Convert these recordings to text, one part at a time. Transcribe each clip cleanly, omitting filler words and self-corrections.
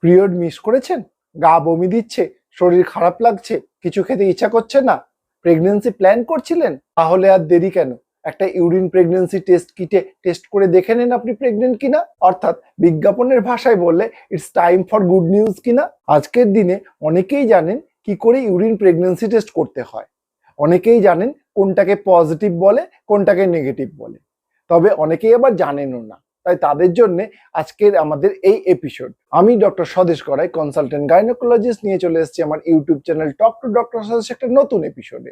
Period miss করেছেন, গা বমি দিচ্ছে, শরীর খারাপ লাগছে, কিছু খেতে ইচ্ছা করছে না, প্রেগন্যান্সি প্ল্যান করছিলেন, তাহলে আর দেরি কেন? একটা ইউরিন প্রেগন্যান্সি টেস্ট কিটে টেস্ট করে দেখে নেন আপনি প্রেগনেন্ট কিনা। অর্থাৎ বিজ্ঞাপনের ভাষায় বললে it's time for good news কিনা। আজকের দিনে অনেকেই জানেন কি করে ইউরিন প্রেগন্যান্সি টেস্ট করতে হয়, অনেকেই জানেন কোনটাকে পজিটিভ বলে কোনটাকে নেগেটিভ বলে, তবে অনেকেই আবার জানেনও না। তাই তাদের জন্য আজকের আমাদের এই এপিসোড। আমি ডক্টর স্বদেশ গড়াই, কনসালটেন্ট গাইনোকোলজিস্ট, নিয়ে চলে এসেছি আমার YouTube channel talk to doctor স্বদেশ একটা নতুন এপিসোডে।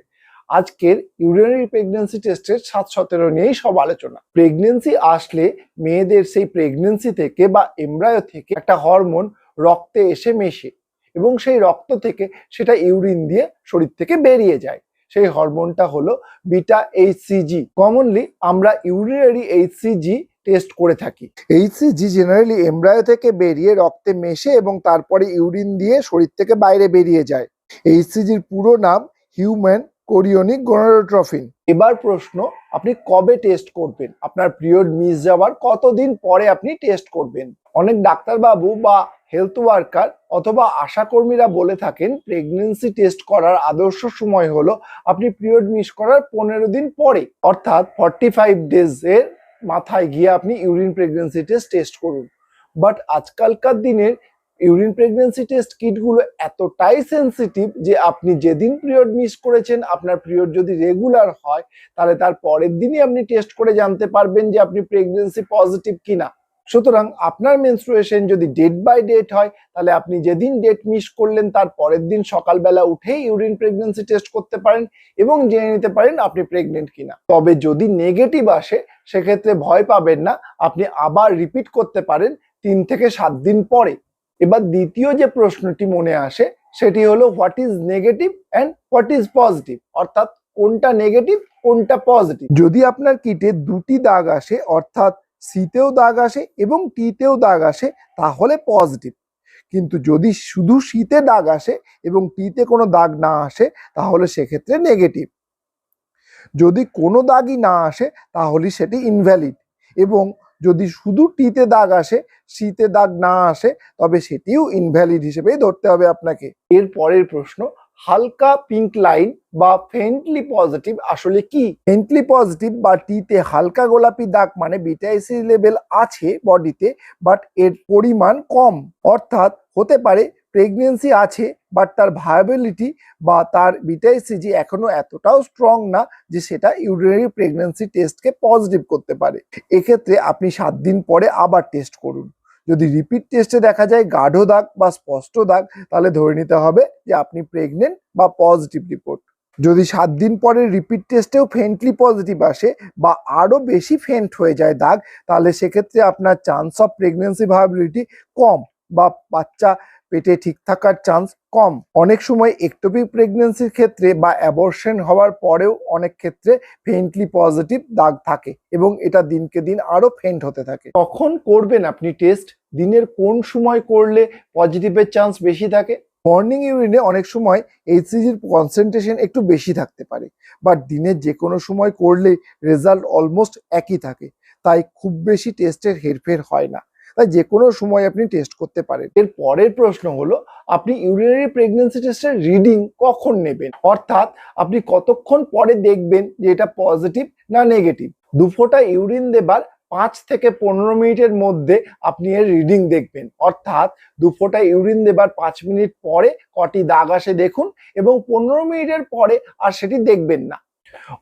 আজকের ইউরিনারি প্রেগন্যান্সি টেস্টের 7-17 নিয়েই সব আলোচনা। প্রেগন্যান্সি আসলে মেয়েদের সেই প্রেগন্যান্সি থেকে বা এমব্রায়ো থেকে একটা হরমোন রক্তে এসে মেশে এবং সেই রক্ত থেকে সেটা ইউরিন দিয়ে শরীর থেকে বেরিয়ে যায়। সেই হরমোনটা হলো বিটা এইচসিজি। কমনলি আমরা ইউরিনারি এইচসিজি টেস্ট করে থাকি। এইচসিজি জেনারেলি এমব্রায়ো থেকে বেরিয়ে রক্তে মেশে এবং তারপরে ইউরিন দিয়ে শরীর থেকে বাইরে বেরিয়ে যায়। এইচসিজির পুরো নাম হিউম্যান কোরিওনিক গনোডোট্রফিন। এবার প্রশ্ন, আপনি কবে টেস্ট করবেন? আপনার পিরিয়ড মিস যাওয়ার কতদিন পরে আপনি টেস্ট করবেন? অনেক ডাক্তারবাবু বা হেলথ ওয়ার্কার অথবা আশাকর্মীরা বলে থাকেন প্রেগন্যান্সি টেস্ট করার আদর্শ সময় হলো আপনি পিরিয়ড মিস করার 15 দিন পরে, অর্থাৎ 45 ডেজ এর মাথায় গিয়ে আপনি ইউরিন প্রেগন্যান্সি টেস্ট করুন। বাট আজকালকার দিনের ইউরিন প্রেগন্যান্সি টেস্ট কিটগুলো এতটাই সেন্সিটিভ যে আপনি যেদিন পিরিয়ড মিস করেছেন, আপনার পিরিয়ড যদি রেগুলার হয়, তাহলে তার পরের দিনই আপনি টেস্ট করে জানতে পারবেন যে আপনি প্রেগন্যান্সি পজিটিভ কিনা। সুতরাং আপনার মেনস্ট্রুয়েশন যদি ডেট বাই ডেট হয়, তাহলে আপনি যেদিন ডেট মিস করলেন তার পরের দিন সকালবেলা উঠেই ইউরিন প্রেগন্যান্সি টেস্ট করতে পারেন এবং জেনে নিতে পারেন আপনি প্রেগনেন্ট কিনা। তবে যদি নেগেটিভ আসে, সেক্ষেত্রে ভয় পাবেন না, আপনি আবার রিপিট করতে পারেন 3 থেকে 7 দিন পরে। এবার দ্বিতীয় যে প্রশ্নটি মনে আসে সেটি হলো what is negative and what is positive, অর্থাৎ কোনটা নেগেটিভ কোনটা পজিটিভ। যদি আপনার কিটে দুটি দাগ আসে, অর্থাৎ সিতেও দাগ আসে এবং টিতেও দাগ আসে, তাহলে পজিটিভ। কিন্তু যদি শুধু সিতে দাগ আসে এবং টিতে কোনো দাগ না আসে, তাহলে সেক্ষেত্রে নেগেটিভ। যদি কোনো দাগই না আসে তাহলে সেটি ইনভ্যালিড, এবং যদি শুধু টিতে দাগ আসে সিতে দাগ না আসে, তবে সেটিও ইনভ্যালিড হিসেবেই ধরতে হবে আপনাকে। এর পরের প্রশ্ন, হালকা পিঙ্ক লাইন বা ফেন্টলি পজিটিভ আসলে কি? ফেন্টলি পজিটিভ বা টিতে হালকা গোলাপি দাগ মানে বিটা এইচসিজি লেভেল আছে বডিতে, বাট এর পরিমাণ কম। অর্থাৎ হতে পারে প্রেগনেন্সি আছে, বাট তার ভায়াবিলিটি বা তার বিটা এইচসিজি এখনো এতটাও স্ট্রং না যে সেটা ইউরিনারি প্রেগনেন্সি টেস্টকে পজিটিভ করতে পারে। এক্ষেত্রে আপনি 7 দিন পরে আবার টেস্ট করুন। যদি রিপিট টেস্টে দেখা যায় গাঢ় দাগ বা স্পষ্ট দাগ, তাহলে ধরে নিতে হবে যে আপনি প্রেগনেন্ট বা পজিটিভ রিপোর্ট। যদি 7 দিন পরে রিপিট টেস্টেও ফেন্টলি পজিটিভ আসে বা আরো বেশি ফেন্ট হয়ে যায় দাগ, তাহলে সেক্ষেত্রে আপনার চান্স অফ প্রেগনেন্সি ভায়াবিলিটি কম বা বাচ্চা পেটে ঠিক থাকার চান্স কম। অনেক সময় একটোপিক প্রেগনেন্সির ক্ষেত্রে বা অ্যাবর্শন হওয়ার পরেও অনেক ক্ষেত্রে ফেন্টলি পজিটিভ দাগ থাকে এবং এটা দিনকে দিন আরো ফেন্ট হতে থাকে। কখন করবেন আপনি টেস্ট? দিনের কোন সময় করলে পজিটিভের চান্স বেশি থাকে? মর্নিং ইউরিনে অনেক সময় এইচসিজির কনসেন্ট্রেশন একটু বেশি থাকতে পারে, বাট দিনের যে কোনো সময় করলে রেজাল্ট অলমোস্ট একই থাকে, তাই খুব বেশি টেস্টের হেরফের হয় না। তাই যে কোনো সময় আপনি টেস্ট করতে পারেন। এর পরের প্রশ্ন হলো, আপনি ইউরিনারি প্রেগন্যান্সি টেস্টের রিডিং কখন নেবেন? অর্থাৎ আপনি কতক্ষণ পরে দেখবেন যে এটা পজিটিভ না নেগেটিভ। 2 ফোঁটা ইউরিন দেবার 5 থেকে 15 মিনিটের মধ্যে আপনি এর রিডিং দেখবেন। অর্থাৎ 2 ফোঁটা ইউরিন দেবার 5 মিনিট পরে কটি দাগ আসে দেখুন, এবং 15 মিনিটের পরে আর সেটি দেখবেন না।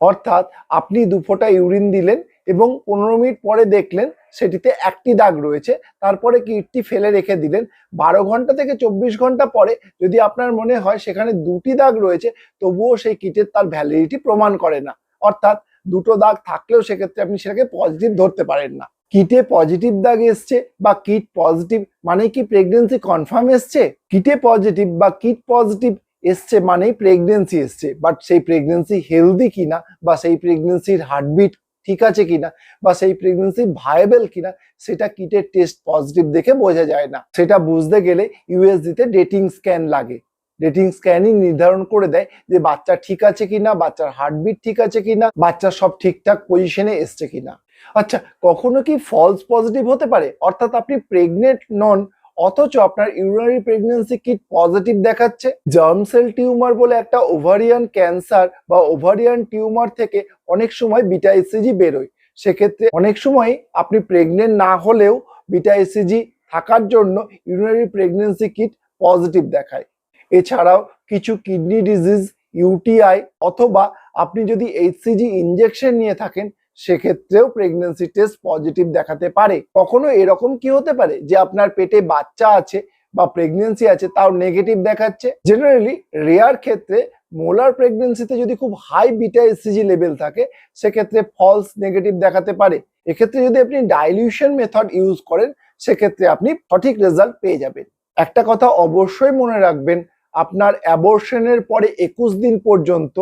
অর্থাৎ আপনি 2 ফোঁটা ইউরিন দিলেন এবং 15 মিনিট পরে দেখলেন সেটিতে একটি দাগ রয়েছে, তারপরে কিটটি ফেলে রেখে দিলেন। 12 ঘন্টা থেকে 24 ঘন্টা পরে যদি আপনার মনে হয় সেখানে 2টি দাগ রয়েছে, তবুও সেই কিটের তার ভ্যালিডিটি প্রমাণ করে না। অর্থাৎ 2টো দাগ থাকলেও সেক্ষেত্রে আপনি সেটাকে পজিটিভ ধরতে পারেন না। কিটে পজিটিভ দাগ এসছে বা কিট পজিটিভ মানে কি প্রেগনেন্সি কনফার্ম এসছে? কিটে পজিটিভ বা কিট পজিটিভ এসছে মানেই প্রেগনেন্সি এসছে, বাট সেই প্রেগনেন্সি হেলদি কিনা বা সেই প্রেগনেন্সির হার্টবিট ঠিক আছে কিনা বা সেই প্রেগনেন্সি ভায়াবল কিনা, সেটা কিটের টেস্ট পজিটিভ দেখে বোঝা যায় না। সেটা বুঝতে গেলে ইউএসজিতে ডেটিং স্ক্যান লাগে। ডেটিং স্ক্যানই নির্ধারণ করে দেয় যে বাচ্চা ঠিক আছে কিনা, বাচ্চার হার্টবিট ঠিক আছে কিনা, বাচ্চা সব ঠিকঠাক পজিশনে এসছে কিনা। আচ্ছা, কখনো কি ফলস পজিটিভ হতে পারে? অর্থাৎ আপনি প্রেগনেন্ট নন অথচ আপনার ইউরিনারি প্রেগন্যান্সি কিট পজিটিভ দেখাচ্ছে। জার্ম সেল টিউমার বলে একটা ওভারিয়ান ক্যান্সার বা ওভারিয়ান টিউমার থেকে অনেক সময় বিটা ইসিজি বেরোয়। সেক্ষেত্রে অনেক সময় আপনি প্রেগনেন্ট না হলেও বিটা ইসিজি থাকার জন্য ইউরিনারি প্রেগন্যান্সি কিট পজিটিভ দেখায়। এছাড়াও কিছু কিডনি ডিজিজ, ইউটিআই অথবা আপনি যদি এইচসিজি ইনজেকশন নিয়ে থাকেন সেক্ষেত্রেও প্রেগন্যান্সি টেস্ট পজিটিভ দেখাতে পারে। কখনো এরকম কি হতে পারে যে আপনার পেটে বাচ্চা আছে বা প্রেগন্যান্সি আছে তাও নেগেটিভ দেখাচ্ছে। জেনারেলি রেয়ার ক্ষেত্রে মোলার প্রেগন্যান্সিতে যদি খুব হাই বিটা এসসিজি লেভেল থাকে সেক্ষেত্রে ফলস নেগেটিভ দেখাতে পারে। এক্ষেত্রে যদি আপনি ডাইলিউশন মেথড ইউজ করেন সেক্ষেত্রে আপনি সঠিক রেজাল্ট পেয়ে যাবেন। একটা কথা অবশ্যই মনে রাখবেন, আপনার অ্যাবর্শনের পরে 21 দিন পর্যন্ত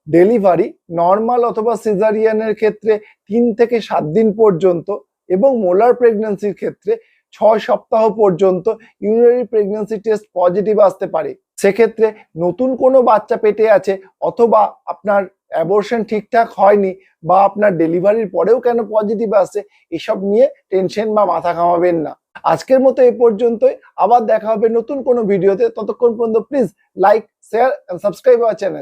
ডেলিভারি নর্মাল অথবা সিজারিয়ানের ক্ষেত্রে 3 থেকে 7 দিন পর্যন্ত এবং মোলার প্রেগন্যান্সির ক্ষেত্রে 6 সপ্তাহ পর্যন্ত ইউরিনারি প্রেগন্যান্সি টেস্ট পজিটিভ আসতে পারে। সেক্ষেত্রে নতুন কোনো বাচ্চা পেটে আছে অথবা আপনার অ্যাবর্শন ঠিকঠাক হয়নি বা আপনার ডেলিভারির পরেও কেন পজিটিভ আসছে এসব নিয়ে টেনশন বা মাথা ঘামাবেন না। আজকের মতো এই পর্যন্তই, আবার দেখা হবে নতুন কোনো ভিডিওতে। ততক্ষণ পর্যন্ত please like, share and subscribe our channel.